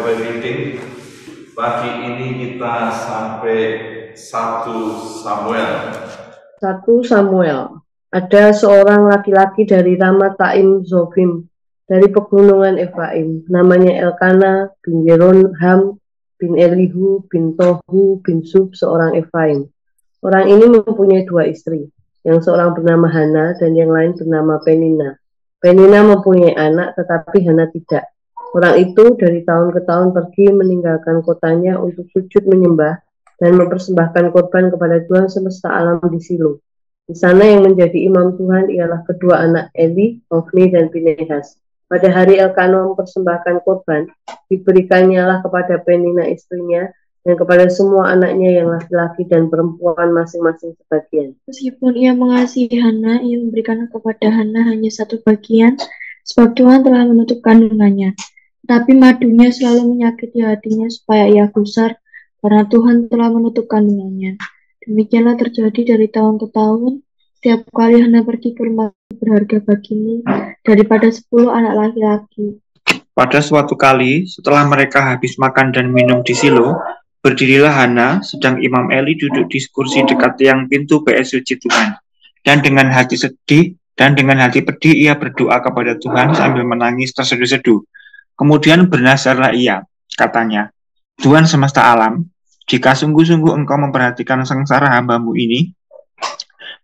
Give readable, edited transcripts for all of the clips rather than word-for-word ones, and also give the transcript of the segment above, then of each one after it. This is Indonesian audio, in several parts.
Bible reading. Pagi ini kita sampai 1 Samuel. 1 Samuel. Ada seorang laki-laki dari Ramataim Zofim, dari pegunungan Efraim, namanya Elkana bin Yeroham bin Elihu bin Tohu bin Sub, seorang Efraim. Orang ini mempunyai 2 istri, yang seorang bernama Hana dan yang lain bernama Penina. Penina mempunyai anak, tetapi Hana tidak. Orang itu dari tahun ke tahun pergi meninggalkan kotanya untuk sujud menyembah dan mempersembahkan korban kepada Tuhan semesta alam di Silo. Di sana yang menjadi imam Tuhan ialah kedua anak Eli, Hofni dan Pinehas. Pada hari Elkana mempersembahkan korban, diberikannya lah kepada Penina istrinya dan kepada semua anaknya yang laki-laki dan perempuan masing-masing sebagian. Meskipun ia mengasihi Hana, ia memberikan kepada Hana hanya 1 bagian, sebab Tuhan telah menutup kandungannya. Tetapi madunya selalu menyakiti hatinya supaya ia gusar, karena Tuhan telah menutup kandungannya. Demikianlah terjadi dari tahun ke tahun. Setiap kali Hana pergi ke rumah berharga bagimu daripada 10 anak laki-laki. Pada suatu kali, setelah mereka habis makan dan minum di Silo, berdirilah Hana, sedang Imam Eli duduk di kursi dekat tiang pintu bait suci Tuhan. Dan dengan hati sedih dan dengan hati pedih ia berdoa kepada Tuhan sambil menangis terseduh-seduh. Kemudian bernazarlah ia, katanya, Tuhan semesta alam, jika sungguh-sungguh engkau memperhatikan sengsara hamba-Mu ini,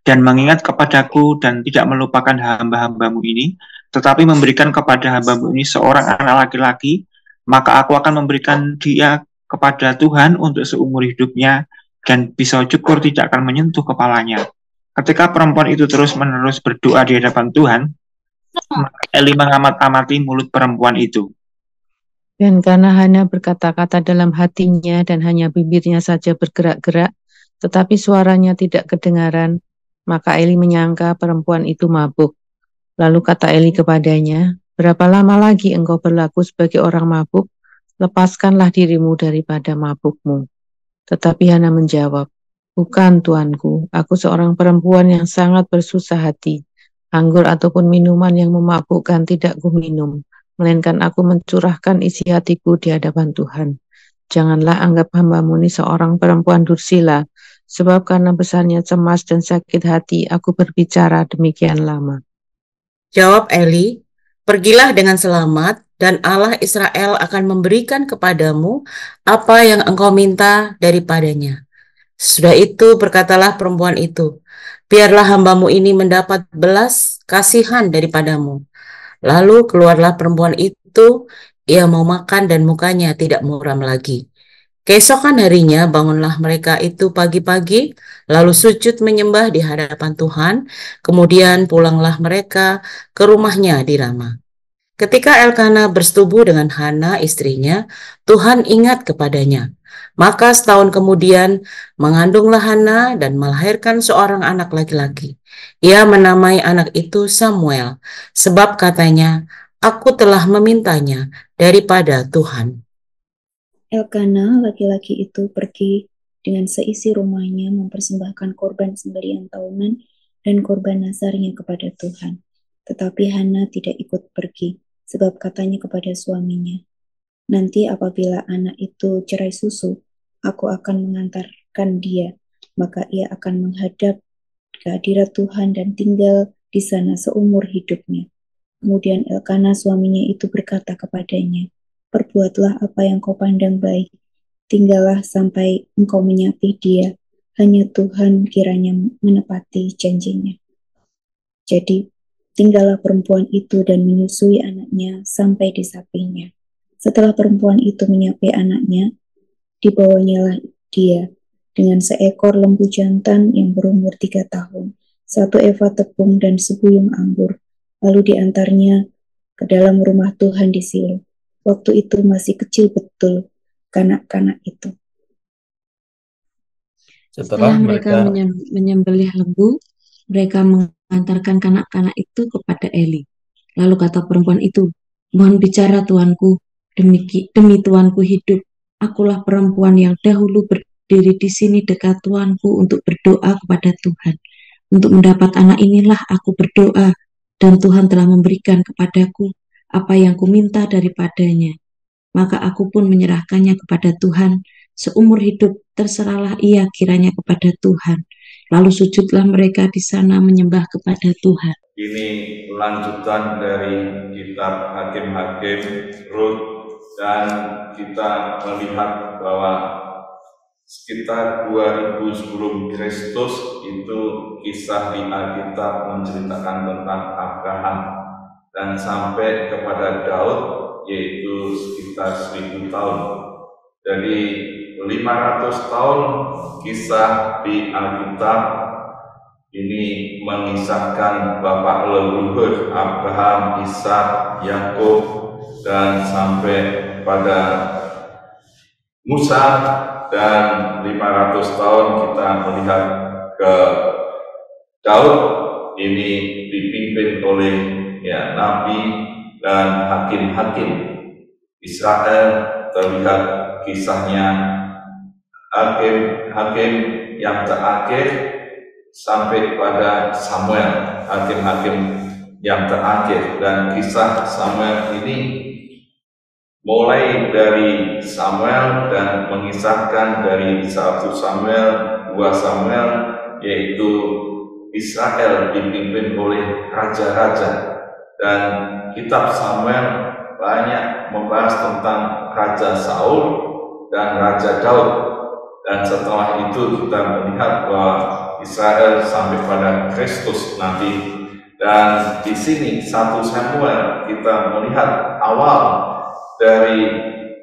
dan mengingat kepadaku dan tidak melupakan hamba-hamba-Mu ini, tetapi memberikan kepada hamba-Mu ini seorang anak laki-laki, maka aku akan memberikan dia kepada Tuhan untuk seumur hidupnya, dan pisau cukur tidak akan menyentuh kepalanya. Ketika perempuan itu terus-menerus berdoa di hadapan Tuhan, maka Eli mengamat-amati mulut perempuan itu. Dan karena Hana berkata-kata dalam hatinya dan hanya bibirnya saja bergerak-gerak, tetapi suaranya tidak kedengaran, maka Eli menyangka perempuan itu mabuk. Lalu kata Eli kepadanya, berapa lama lagi engkau berlaku sebagai orang mabuk? Lepaskanlah dirimu daripada mabukmu. Tetapi Hana menjawab, bukan tuanku, aku seorang perempuan yang sangat bersusah hati. Anggur ataupun minuman yang memabukkan tidak kuminum, melainkan aku mencurahkan isi hatiku di hadapan Tuhan. Janganlah anggap hamba-Mu ini seorang perempuan dursila, sebab karena besarnya cemas dan sakit hati, aku berbicara demikian lama. Jawab Eli, pergilah dengan selamat, dan Allah Israel akan memberikan kepadamu apa yang engkau minta daripadanya. Sudah itu berkatalah perempuan itu, biarlah hamba-Mu ini mendapat belas kasihan daripadamu. Lalu keluarlah perempuan itu, ia mau makan dan mukanya tidak muram lagi. Keesokan harinya bangunlah mereka itu pagi-pagi, lalu sujud menyembah di hadapan Tuhan, kemudian pulanglah mereka ke rumahnya di Rama. Ketika Elkana bersetubuh dengan Hana istrinya, Tuhan ingat kepadanya. Maka setahun kemudian mengandunglah Hana dan melahirkan seorang anak laki-laki. Ia menamai anak itu Samuel, sebab katanya, aku telah memintanya daripada Tuhan. Elkana laki-laki itu pergi dengan seisi rumahnya mempersembahkan korban sembelihan tahunan dan korban nazarnya kepada Tuhan. Tetapi Hana tidak ikut pergi, sebab katanya kepada suaminya, nanti apabila anak itu cerai susu, aku akan mengantarkan dia, maka ia akan menghadap ke hadirat Tuhan dan tinggal di sana seumur hidupnya. Kemudian Elkana suaminya itu berkata kepadanya, perbuatlah apa yang kau pandang baik, tinggallah sampai engkau menyapi dia, hanya Tuhan kiranya menepati janjinya. Jadi, tinggallah perempuan itu dan menyusui anaknya sampai disapinya. Setelah perempuan itu menyapi anaknya, dibawanyalah dia dengan seekor lembu jantan yang berumur 3 tahun, 1 eva tepung dan sebuyung anggur, lalu diantarnya ke dalam rumah Tuhan di Silo. Waktu itu masih kecil betul kanak-kanak itu. Setelah mereka menyembelih lembu, mereka mengantarkan kanak-kanak itu kepada Eli. Lalu kata perempuan itu, mohon bicara tuanku, demi tuanku hidup. Akulah perempuan yang dahulu berdiri di sini dekat tuanku untuk berdoa kepada Tuhan. Untuk mendapat anak inilah aku berdoa, dan Tuhan telah memberikan kepadaku apa yang kuminta daripadanya. maka aku pun menyerahkannya kepada Tuhan. Seumur hidup terserahlah ia kiranya kepada Tuhan. Lalu sujudlah mereka di sana menyembah kepada Tuhan. Ini lanjutan dari kitab Hakim-Hakim Rut, dan kita melihat bahwa sekitar 2000 sebelum Kristus itu kisah di Alkitab menceritakan tentang Abraham, dan sampai kepada Daud yaitu sekitar 1000 tahun. Jadi 500 tahun kisah di Alkitab ini mengisahkan bapak leluhur Abraham, Ishak, Yakub, dan sampai pada Musa, dan 500 tahun kita melihat ke Daud ini dipimpin oleh nabi dan hakim-hakim Israel. Terlihat kisahnya hakim-hakim yang terakhir sampai pada Samuel, hakim-hakim yang terakhir. Dan kisah Samuel ini mulai dari Samuel dan mengisahkan dari 1 Samuel, 2 Samuel, yaitu Israel dipimpin oleh raja-raja. Dan kitab Samuel banyak membahas tentang Raja Saul dan Raja Daud. Dan setelah itu kita melihat bahwa Israel sampai pada Kristus nanti. Dan di sini 1 Samuel kita melihat awal dari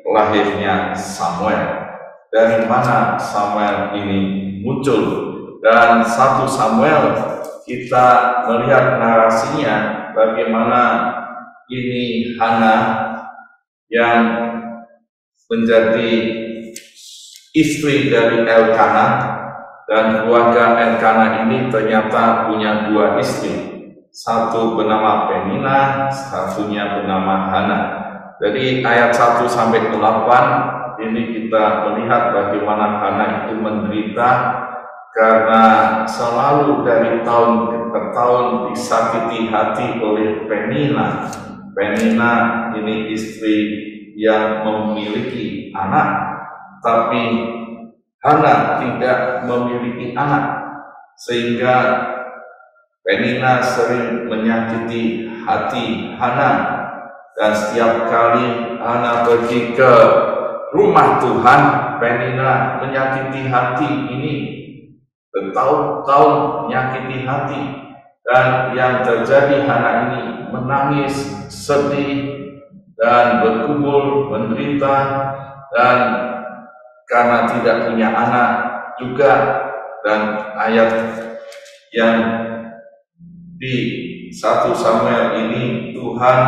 lahirnya Samuel. Dari mana Samuel ini muncul? Dan 1 Samuel kita melihat narasinya bagaimana ini Hana yang menjadi istri dari Elkana, dan keluarga Elkana ini ternyata punya 2 istri, satu bernama Penina, satunya bernama Hana. Jadi ayat 1 sampai 8 ini kita melihat bagaimana Hana itu menderita karena selalu dari tahun ke tahun disakiti hati oleh Penina. Penina ini istri yang memiliki anak, tapi Hana tidak memiliki anak, sehingga Penina sering menyakiti hati Hana. Dan setiap kali Hana pergi ke rumah Tuhan, Penina menyakiti hati ini, bertahun-tahun menyakiti hati. Dan yang terjadi, Hana ini menangis, sedih, dan bergumul, menderita, dan karena tidak punya anak juga. Dan ayat yang di 1 Samuel ini, Tuhan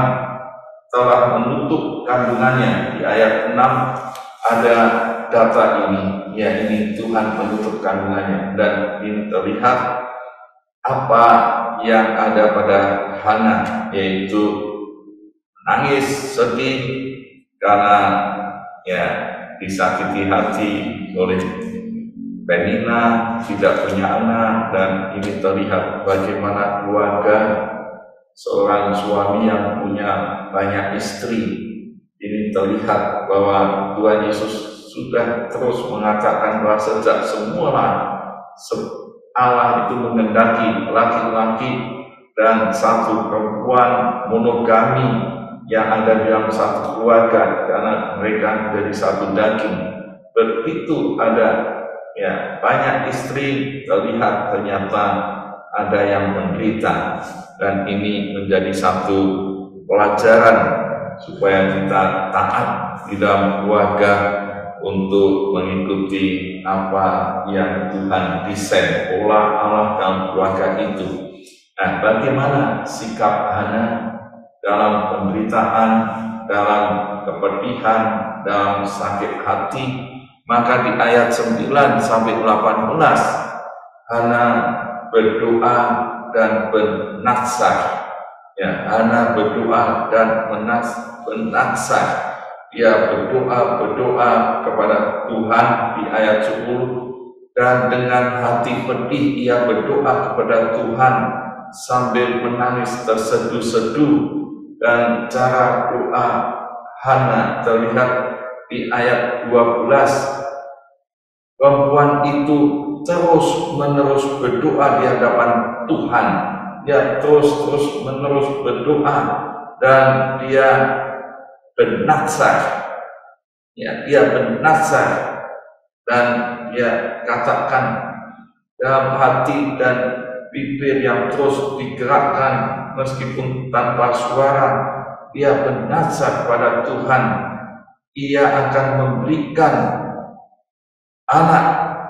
telah menutup kandungannya. Di ayat 6 ada data ini, ya ini Tuhan menutup kandungannya. Dan ini terlihat apa yang ada pada Hana, yaitu menangis, sedih karena disakiti hati oleh Penina, tidak punya anak. Dan ini terlihat bagaimana keluarga seorang suami yang punya banyak istri. Ini terlihat bahwa Tuhan Yesus sudah terus mengatakan bahwa sejak semula Allah itu menghendaki laki-laki dan satu perempuan, monogami yang ada dalam satu keluarga, karena mereka menjadi satu daging. Begitu ada banyak istri, terlihat ternyata ada yang menderita. Dan ini menjadi satu pelajaran supaya kita taat di dalam keluarga untuk mengikuti apa yang Tuhan desain, pola Allah dalam keluarga itu. Nah, bagaimana sikap Hana dalam penderitaan, dalam kepedihan, dalam sakit hati? Maka di ayat 9 sampai 18 Hana berdoa dan bernatsah. Hana berdoa dan bernatsah. Dia berdoa kepada Tuhan di ayat 10, dan dengan hati pedih ia berdoa kepada Tuhan sambil menangis terseduh-seduh. Dan cara doa Hana terlihat di ayat 12. Perempuan itu terus-menerus berdoa di hadapan Tuhan. Dia terus-menerus berdoa dan dia bernazar. Ya, dia bernazar dan dia katakan dalam hati dan bibir yang terus digerakkan meskipun tanpa suara, dia bernazar pada Tuhan. Ia akan memberikan anak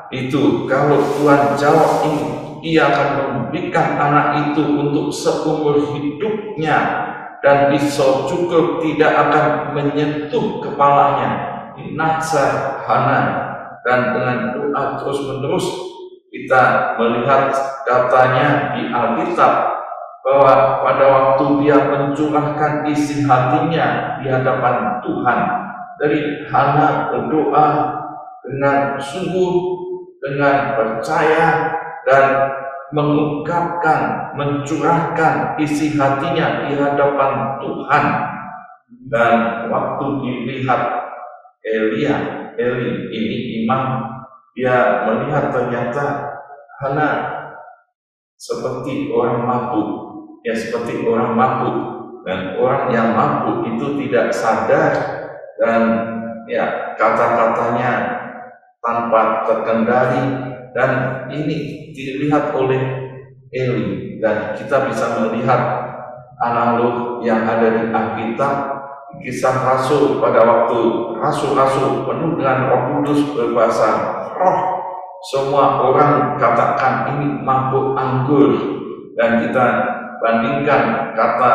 itu. Kalau Tuhan jawab ini, ia akan memberikan anak itu untuk seumur hidupnya, dan pisau cukup tidak akan menyentuh kepalanya. Nazar Hana. Dan dengan doa terus-menerus kita melihat datanya di Alkitab bahwa pada waktu dia mencurahkan isi hatinya di hadapan Tuhan, dari Hana berdoa dengan sungguh, dengan percaya, dan mengungkapkan, mencurahkan isi hatinya di hadapan Tuhan. Dan waktu dilihat Eli ini imam, dia melihat ternyata Hana seperti orang mabuk, ya seperti orang mabuk, dan orang yang mabuk itu tidak sadar dan ya kata-katanya tanpa terkendali, dan ini dilihat oleh Eli. Dan kita bisa melihat analog yang ada di Alkitab, Kisah Rasul, pada waktu rasul-rasul penuh dengan Roh Kudus berbahasa roh, semua orang katakan ini mabuk anggur. Dan kita bandingkan kata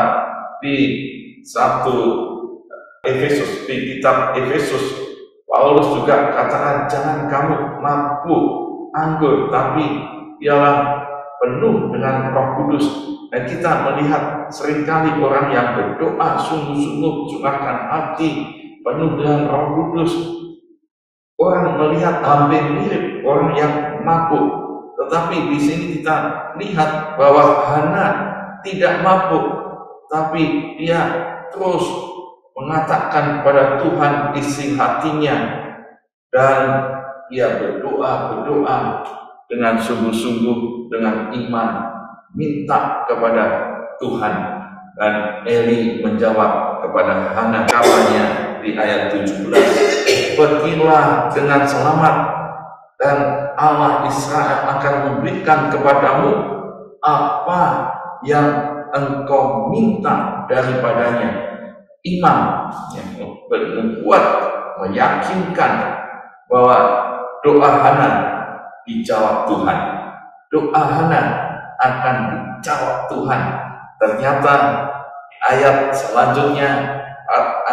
di di kitab Efesus, Paulus juga katakan jangan kamu mabuk anggur, tapi ialah penuh dengan Roh Kudus. Dan kita melihat seringkali orang yang berdoa sungguh-sungguh, curahkan hati, penuh dengan Roh Kudus, orang melihat hampir mirip orang yang mabuk. Tetapi di sini kita lihat bahwa Hana tidak mabuk, tapi dia terus mengatakan pada Tuhan isi hatinya, dan ia berdoa dengan sungguh-sungguh, dengan iman, minta kepada Tuhan. Dan Eli menjawab kepada Hana kawannya di ayat 17, pergilah dengan selamat, dan Allah Israel akan memberikan kepadamu apa yang engkau minta daripadanya. Imam yang membuat, meyakinkan bahwa doa Hana dijawab Tuhan. Doa Hana akan dijawab Tuhan. Ternyata ayat selanjutnya,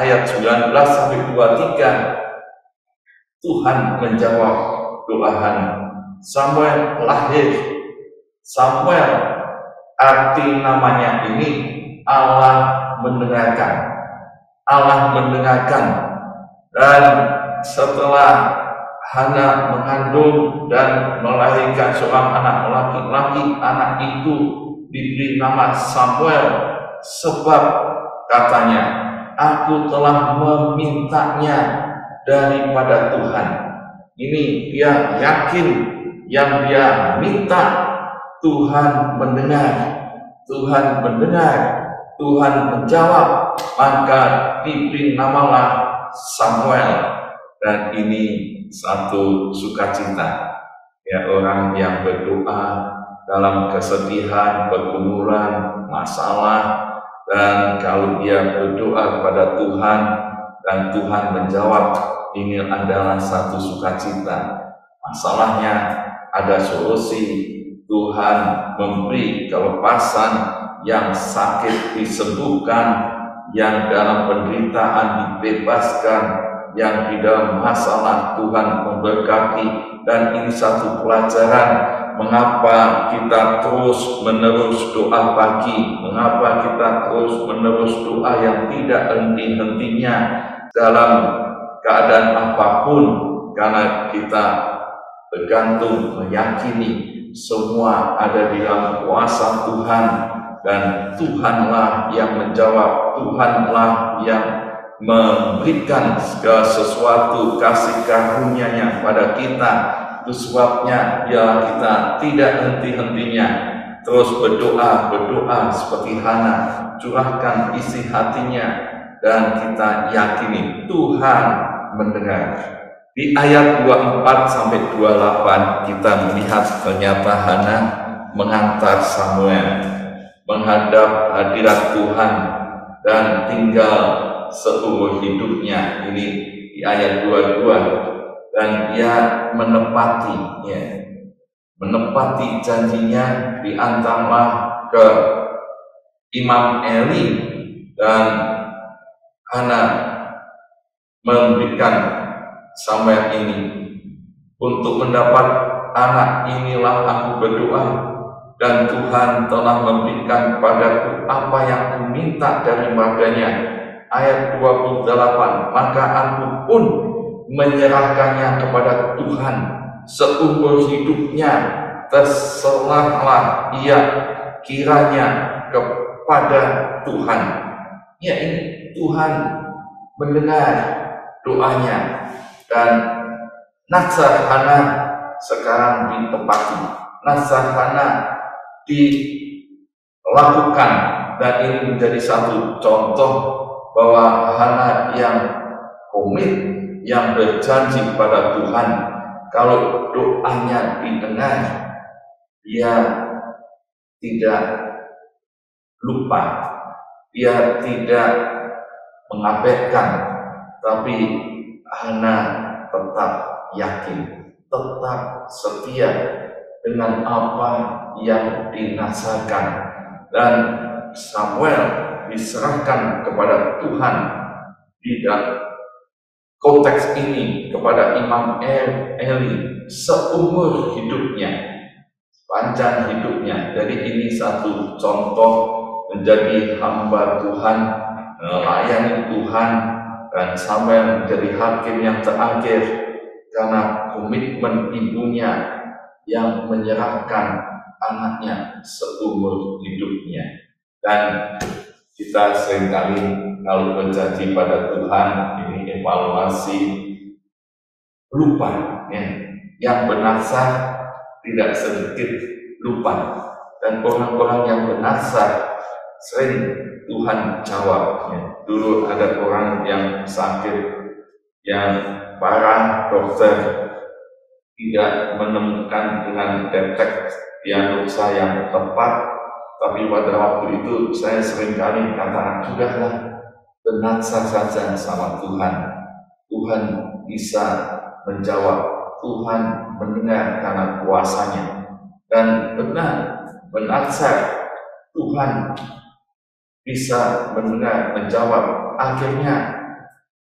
ayat 19 sampai 23, Tuhan menjawab doa Hana. Samuel lahir. Samuel, arti namanya ini Allah mendengarkan. Allah mendengarkan. Dan setelah Hana mengandung dan melahirkan seorang anak laki-laki, anak itu diberi nama Samuel, sebab katanya, aku telah memintanya daripada Tuhan. Ini dia yakin, yang dia minta Tuhan mendengar. Tuhan mendengar, Tuhan menjawab, maka diberi namalah Samuel. Dan ini satu sukacita, ya, orang yang berdoa dalam kesedihan, pergumulan, masalah, dan kalau dia berdoa kepada Tuhan dan Tuhan menjawab, ini adalah satu sukacita. Masalahnya ada solusi, Tuhan memberi kelepasan, yang sakit disembuhkan, yang dalam penderitaan dibebaskan, yang di dalam masalah Tuhan memberkati. Dan ini satu pelajaran mengapa kita terus menerus doa pagi, mengapa kita terus menerus doa yang tidak henti-hentinya dalam keadaan apapun, karena kita bergantung, meyakini semua ada di dalam kuasa Tuhan, dan Tuhanlah yang menjawab, Tuhanlah yang memberikan segala sesuatu kasih karunia-Nya pada kita. Itu sebabnya ialah kita tidak henti-hentinya terus berdoa seperti Hana, curahkan isi hatinya, dan kita yakini Tuhan mendengar. Di ayat 24 sampai 28 kita melihat ternyata Hana mengantar Samuel menghadap hadirat Tuhan dan tinggal seumur hidupnya. Ini di ayat 22. Dan ia menepati janjinya, diantarlah ke Imam Eli, dan Hana memberikan Samuel ini, untuk mendapat anak inilah aku berdoa, dan Tuhan telah memberikan padaku apa yang kuminta daripadanya. Ayat 28, maka aku pun menyerahkannya kepada Tuhan seumur hidupnya, terserahlah ia kiranya kepada Tuhan. Ya, ini Tuhan mendengar doanya, dan nazar Hana sekarang ditepati, nazar Hana dilakukan, dan ini menjadi satu contoh bahwa Hana yang komit, yang berjanji pada Tuhan, kalau doanya didengar, dia tidak lupa, dia tidak mengabaikan, tapi Hana tetap yakin, tetap setia dengan apa yang dinazarkan, dan Samuel diserahkan kepada Tuhan di dalam konteks ini kepada Imam Eli seumur hidupnya, panjang hidupnya. Jadi ini satu contoh menjadi hamba Tuhan, melayani Tuhan, dan Samuel menjadi hakim yang terakhir karena komitmen ibunya yang menyerahkan anaknya seumur hidupnya. Dan kita seringkali kalau berjanji pada Tuhan, ini evaluasi, lupa, ya. Yang bernazar tidak sedikit lupa, dan orang-orang yang bernazar sering Tuhan jawab. Ya. Dulu ada orang yang sakit, yang parah, dokter tidak menemukan dengan detek diagnosa yang tepat, tapi pada waktu itu saya seringkali katakan, sudahlah, bernazar saja sama Tuhan. Tuhan bisa menjawab, Tuhan mendengar karena kuasanya. Dan benar, bernazar, Tuhan bisa mendengar, menjawab. Akhirnya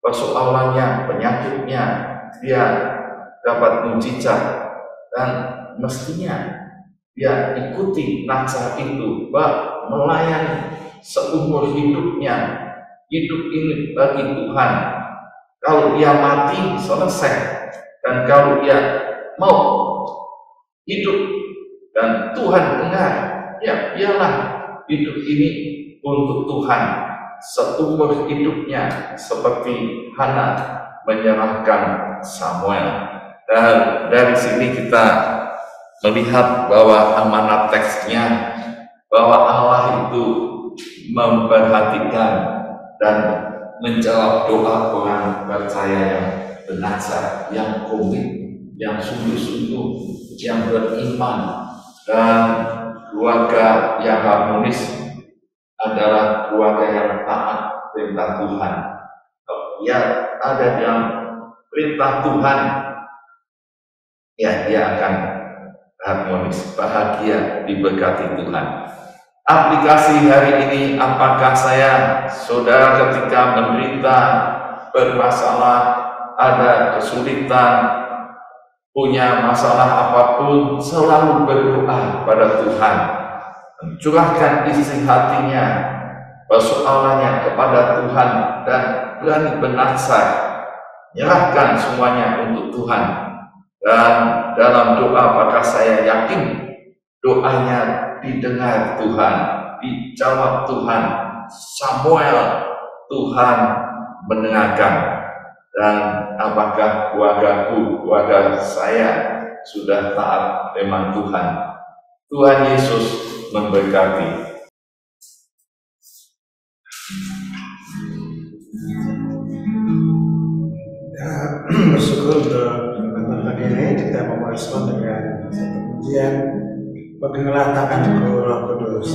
persoalannya, penyakitnya, dia dapat mujizat, dan mestinya dia ikuti nazar itu, melayani seumur hidupnya. Hidup ini bagi Tuhan. Kalau dia mati, selesai. Dan kalau dia mau hidup dan Tuhan dengar, ya biarlah hidup ini untuk Tuhan seumur hidupnya, seperti Hana menyerahkan Samuel. Dan dari sini kita melihat bahwa amanat teksnya, bahwa Allah itu memperhatikan dan menjawab doa orang percaya yang bernazar, yang komit, yang sungguh-sungguh, yang beriman. Dan keluarga yang harmonis adalah keluarga yang taat perintah Tuhan. Ya, ada yang perintah Tuhan, ya dia akan harmonis, bahagia, diberkati Tuhan. Aplikasi hari ini, apakah saudara ketika menderita, bermasalah, ada kesulitan, punya masalah apapun, selalu berdoa pada Tuhan, curahkan isi hatinya, persoalannya kepada Tuhan, dan berani bernazar, nyerahkan semuanya untuk Tuhan. Dan dalam doa, apakah saya yakin doanya didengar Tuhan, dijawab Tuhan. Samuel, Tuhan mendengarkan, dan apakah keluarga saya sudah taat firman Tuhan. Tuhan Yesus memberkati. Bersyukur untuk pagi ini kita mau merespon dengan satu pujian Bagilah tanganku Roh Kudus.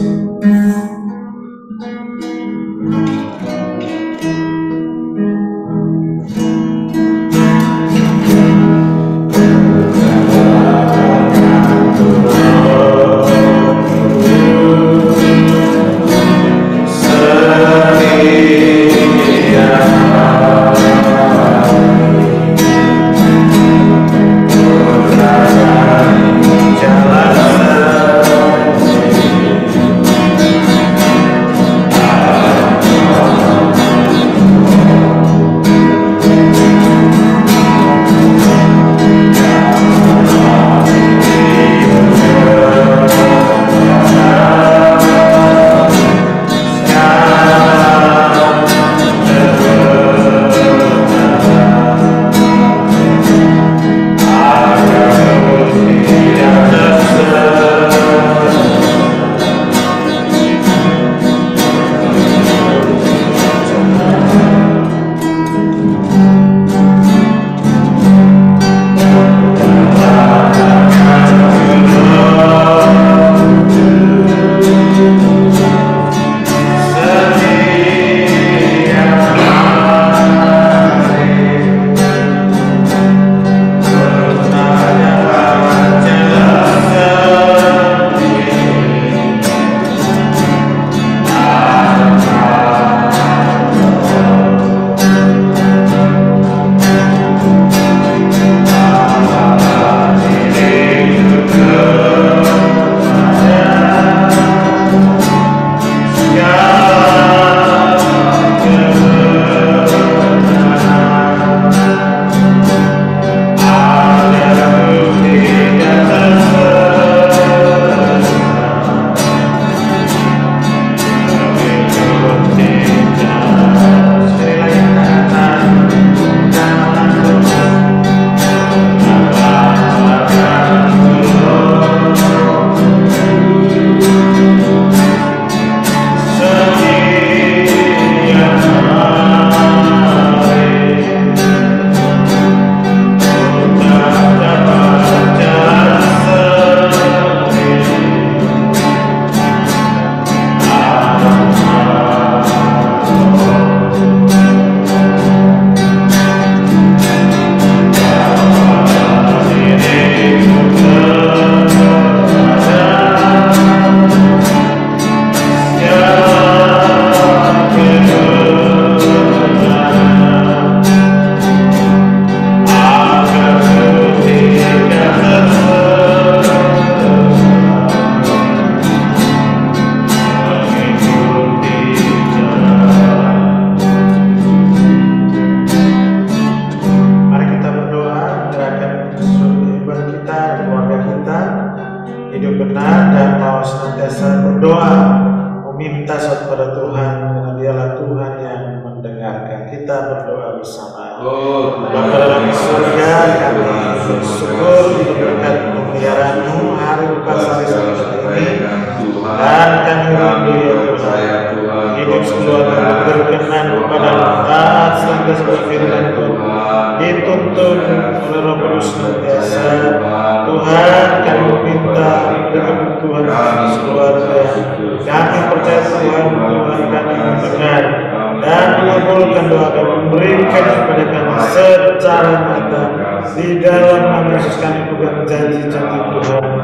Di dalam nama Yesus kami pegang janji-janji Tuhan.